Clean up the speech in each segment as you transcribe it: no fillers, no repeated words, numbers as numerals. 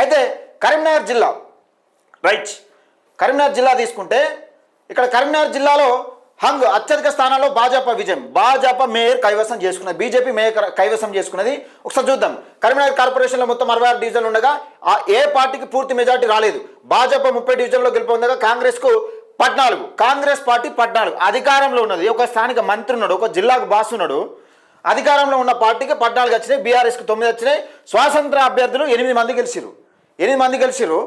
అయితే కరీంనగర్ జిల్లా రైట్, కరీంనగర్ జిల్లా తీసుకుంటే ఇక్కడ కరీంనగర్ జిల్లాలో అత్యధిక స్థానాల్లో భాజపా విజయం, భాజపా మేయర్ కైవసం చేసుకున్నది, బీజేపీ మేయర్ కైవసం చేసుకున్నది. ఒకసారి చూద్దాం. కరీంనగర్ కార్పొరేషన్లో మొత్తం 66 డివిజన్లు ఉండగా ఏ పార్టీకి పూర్తి మెజార్టీ రాలేదు. భాజపా 30 డివిజన్లో గెలుపొందగా కాంగ్రెస్కు 14, కాంగ్రెస్ పార్టీ 14 అధికారంలో ఉన్నది. ఒక స్థానిక మంత్రి ఉన్నాడు, ఒక జిల్లాకు బాస్ ఉన్నాడు. అధికారంలో ఉన్న పార్టీకి 14 వచ్చినాయి, బీఆర్ఎస్కి 9 వచ్చినాయి. స్వాతంత్ర అభ్యర్థులు 8 మంది గెలిచిరు.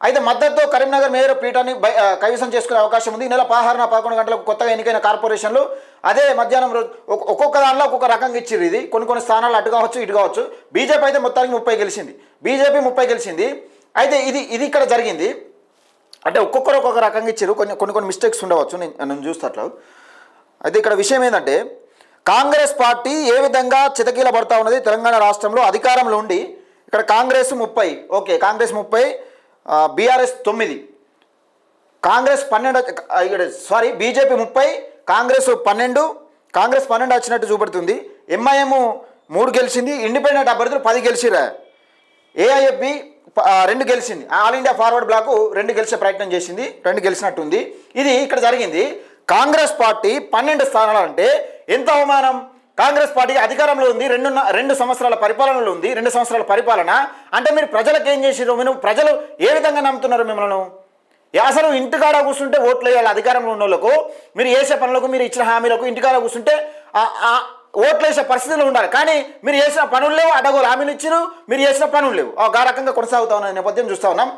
అయితే మద్దతుతో కరీంనగర్ మేయర్ పీఠాన్ని కైవసం చేసుకునే అవకాశం ఉంది. ఈ నెల 11 గంటలకు కొత్తగా ఎన్నికైన కార్పొరేషన్లు అదే మధ్యాహ్నం రోజు ఒక్కొక్క దానిలో ఒక్కొక్క రకంగా ఇచ్చిర్రు. ఇది కొన్ని స్థానాలు అటు కావచ్చు ఇటు కావచ్చు. బీజేపీ అయితే మొత్తానికి 30 గెలిచింది, బీజేపీ 30 గెలిచింది. అయితే ఇది ఇక్కడ జరిగింది. అంటే ఒక్కొక్కరు ఒక్కొక్క రకంగా ఇచ్చారు, కొన్ని మిస్టేక్స్ ఉండవచ్చు, నేను చూస్తట్లు. అయితే ఇక్కడ విషయం ఏంటంటే కాంగ్రెస్ పార్టీ ఏ విధంగా చితకీలబడతా ఉన్నది తెలంగాణ రాష్ట్రంలో అధికారంలో ఉండి. ఇక్కడ Congress 30, okay, Congress 30, BRS 9, Congress 12, BJP 30, Congress 12, Congress 12 వచ్చినట్టు చూపెడుతుంది. ఎంఐఎం 3 గెలిచింది, ఇండిపెండెంట్ అభ్యర్థులు 10 గెలిచిరా. ఏఐఎఫ్బి 2 గెలిచింది, ఆల్ ఇండియా ఫార్వర్డ్ బ్లాక్ 2 గెలిచే ప్రయత్నం చేసింది, 2 గెలిచినట్టుంది. ఇది ఇక్కడ జరిగింది. కాంగ్రెస్ పార్టీ 12 స్థానాలు అంటే ఎంత అవమానం. కాంగ్రెస్ పార్టీ అధికారంలో ఉంది, 2 సంవత్సరాల పరిపాలనలో ఉంది. 2 సంవత్సరాల పరిపాలన అంటే మీరు ప్రజలకు ఏం చేసిరు? మీరు ప్రజలు ఏ విధంగా నమ్ముతున్నారు మిమ్మల్ని? అసలు ఇంటికాడ కూర్చుంటే ఓట్లు వేయాలి. అధికారంలో ఉన్న వాళ్ళకు మీరు చేసే పనులకు, మీరు ఇచ్చిన హామీలకు ఇంటికాడ కూర్చుంటే ఓట్లు వేసే పరిస్థితులు ఉండాలి. కానీ మీరు చేసిన పనులు లేవు, అడగోలు హామీలు ఇచ్చిరు, మీరు చేసిన పనులు లేవు. ఆ రకంగా కొనసాగుతా ఉన్న నేపథ్యం చూస్తూ ఉన్నాం.